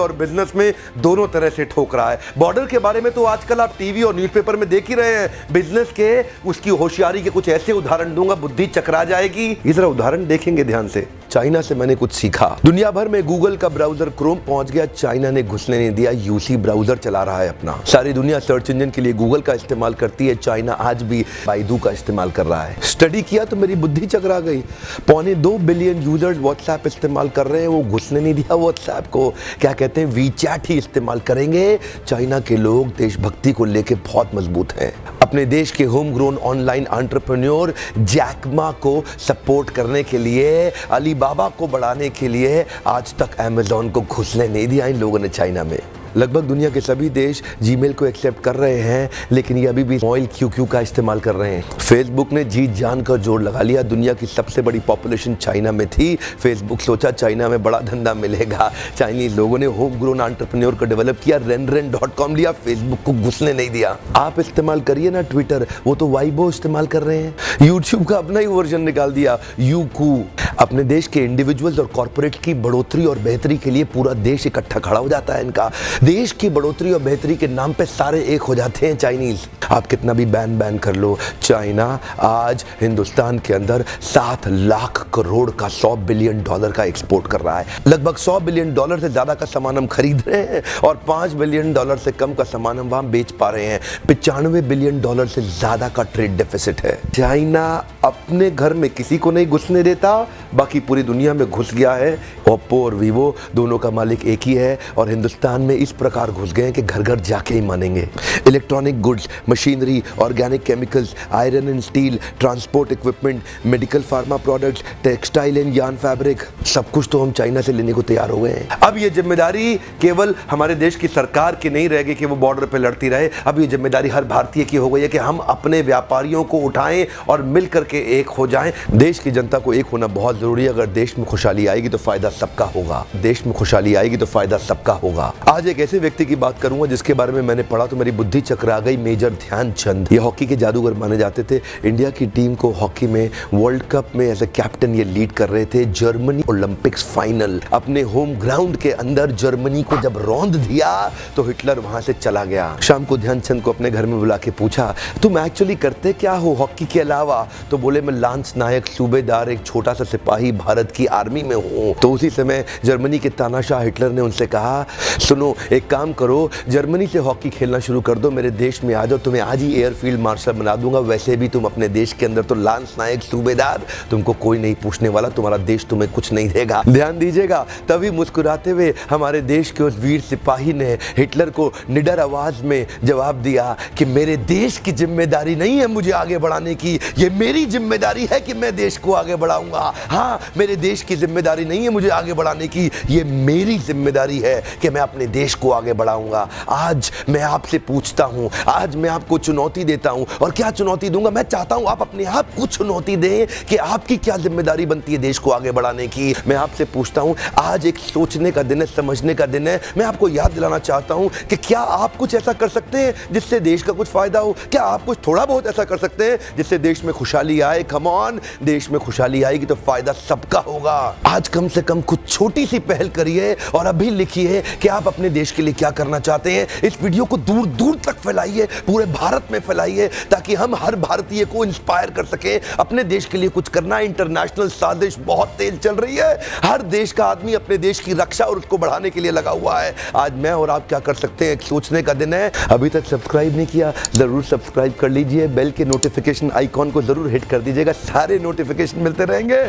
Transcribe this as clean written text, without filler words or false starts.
और बिजनेस में दोनों तरह से ठोक रहा है। बॉर्डर के बारे में तो आजकल आप टीवी और न्यूज़पेपर में देख ही रहे हैं। बिजनेस के उसकी होशियारी के कुछ ऐसे उदाहरण दूंगा, बुद्धि चकरा जाएगी। इस तरह उदाहरण देखेंगे ध्यान से। चाइना से मैंने कुछ सीखा। दुनिया भर में गूगल का ब्राउजर क्रोम पहुंच गया, चाइना ने घुसने नहीं दिया। यूसी ब्राउजर चला रहा है अपना। सारी दुनिया सर्च इंजन के लिए गूगल का इस्तेमाल करती है, चाइना आज भी बाइडू का इस्तेमाल कर रहा है। स्टडी किया तो मेरी बुद्धि चकरा गई। 2.25 बिलियन यूजर्स व्हाट्सएप इस्तेमाल कर रहे हैं, वो घुसने नहीं दिया व्हाट्सएप को। क्या कहते हैं, वीचैट ही इस्तेमाल करेंगे। चाइना के लोग देशभक्ति को लेकर बहुत मजबूत हैं। अपने देश के home grown online entrepreneur Jack Ma को सपोर्ट करने के लिए, अलीबाबा को बढ़ाने के लिए आज तक अमेज़न को घुसने नहीं दिया इन लोगों ने चाइना में। लगभग दुनिया के सभी देश जीमेल को एक्सेप्ट कर रहे हैं, लेकिन ये अभी भी ऑयल क्यू का इस्तेमाल कर रहे हैं। फेसबुक ने जी जान का जोर लगा लिया। दुनिया की सबसे बड़ी पॉपुलेशन चाइना में थी। फेसबुक सोचा चाइना में बड़ा धंधा मिलेगा। चाइनीज लोगों ने होम ग्रोन एंटरप्रेन्योर को डेवलप किया, renren.com लिया, फेसबुक को घुसने नहीं दिया। आप इस्तेमाल करिए ना ट्विटर, वो तो वाइबो इस्तेमाल कर रहे हैं। यूट्यूब का अपना ही वर्जन निकाल दिया, यूकू। अपने देश के इंडिविजुअल्स और कॉर्पोरेट की बढ़ोतरी और बेहतरी के लिए पूरा देश इकट्ठा खड़ा हो जाता है इनका। देश की बढ़ोतरी और बेहतरी के नाम पे सारे एक हो जाते हैं चाइनीज। आप कितना भी बैन कर लो, चाइना आज हिंदुस्तान के अंदर 7 लाख करोड़ का $100 बिलियन का एक्सपोर्ट कर रहा है। लगभग $100 बिलियन से ज्यादा का सामान हम खरीद रहे हैं और $5 बिलियन से कम का सामान हम वहां बेच पा रहे हैं। $95 बिलियन से ज्यादा का ट्रेड डेफिसिट है। चाइना अपने घर में किसी को नहीं घुसने देता, बाकी पूरी दुनिया में घुस गया है। ओप्पो और वीवो दोनों का मालिक एक ही है और हिंदुस्तान में इस प्रकार घुस गए हैं कि घर घर जाके ही मानेंगे। Electronic goods, machinery, organic chemicals, iron and steel, transport equipment, medical pharma products, textile and yarn fabric, सब कुछ तो हम चाइना से लेने को तैयार हो गए हैं। अब ये जिम्मेदारी केवल हमारे देश की सरकार की नहीं रह गई कि वो बॉर्डर पे लड़ती रहे। अब ये जिम्मेदारी हर भारतीय की हो गई है कि हम अपने व्यापारियों को उठाएं और मिल करके एक हो जाएं। देश की जनता को एक होना बहुत जरूरी है। अगर देश में खुशहाली आएगी तो फायदा सबका होगा। देश में खुशहाली आएगी तो फायदा सबका होगा। आज एक ऐसे व्यक्ति की बात करूंगा जिसके बारे में मैंने पढ़ा तो मेरी बुद्धि चकरा गई। मेजर ध्यानचंद, ये हॉकी के जादूगर माने जाते थे। इंडिया की टीम को हॉकी में वर्ल्ड कप में एज ए कैप्टन ये लीड कर रहे थे। जर्मनी ओलंपिक्स फाइनल अपने होम ग्राउंड के अंदर जर्मनी को जब रौंद दिया तो हिटलर वहां से चला गया। शाम को ध्यानचंद को अपने घर में बुला के पूछा, तुम एक्चुअली करते क्या हो हॉकी के अलावा? तो बोले, मैं लांस नायक, सूबेदार, एक छोटा सा सिपाही भारत की आर्मी में हूँ। तो उसी समय जर्मनी के तानाशाह हिटलर ने उनसे कहा, सुनो एक काम करो, जर्मनी से हॉकी खेलना शुरू कर दो, मेरे देश में आ जाओ, तुम्हें आज ही एयरफील्ड मार्शल बना दूंगा। वैसे भी तुम अपने देश के अंदर तो लांस नायक, सूबेदार, तुमको कोई नहीं पूछने वाला, तुम्हारा देश तुम्हें कुछ नहीं देगा। ध्यान दीजिएगा, तभी मुस्कुराते हुए हमारे देश के उस वीर सिपाही ने हिटलर को निडर आवाज में जवाब दिया कि मेरे देश की जिम्मेदारी नहीं है मुझे आगे बढ़ाने की, ये मेरी जिम्मेदारी है कि मैं देश को आगे बढ़ाऊंगा। हाँ, मेरे देश की जिम्मेदारी नहीं है मुझे आगे बढ़ाने की, ये मेरी जिम्मेदारी है कि मैं अपने देश को आगे बढ़ाऊंगा। आज मैं आपसे पूछता हूं, आज मैं आपको चुनौती देता हूं। और क्या चुनौती दूंगा? मैं चाहता हूं आप अपने आप को चुनौती दें कि आपकी क्या जिम्मेदारी बनती है देश को आगे बढ़ाने की। मैं आपसे पूछता हूं, आज एक सोचने का दिन है, समझने का दिन है। मैं आपको याद दिलाना चाहता हूं कि क्या आप कुछ ऐसा कर सकते हैं जिससे देश का कुछ फायदा हो? क्या आप कुछ थोड़ा बहुत ऐसा कर सकते हैं जिससे देश में खुशहाली आए? कम ऑन, देश में खुशहाली आएगी तो फायदा सबका होगा। आज कम से कम कुछ छोटी सी पहल करिए और अभी लिखिए कि आप अपने देश के लिए क्या करना चाहते हैं। इस वीडियो को दूर दूर तक फैलाइए, पूरे भारत में फैलाइए, ताकि हम हर भारतीय को इंस्पायर कर सके अपने देश के लिए कुछ करना। इंटरनेशनल साजिश बहुत तेज चल रही है। हर देश का आदमी अपने देश की रक्षा और उसको बढ़ाने के लिए लगा हुआ है। आज मैं और आप क्या कर सकते हैं, एक सोचने का दिन है। अभी तक सब्सक्राइब नहीं किया, जरूर सब्सक्राइब कर लीजिए। बेल के नोटिफिकेशन आइकॉन को जरूर हिट कर दीजिएगा, सारे नोटिफिकेशन मिलते रहेंगे।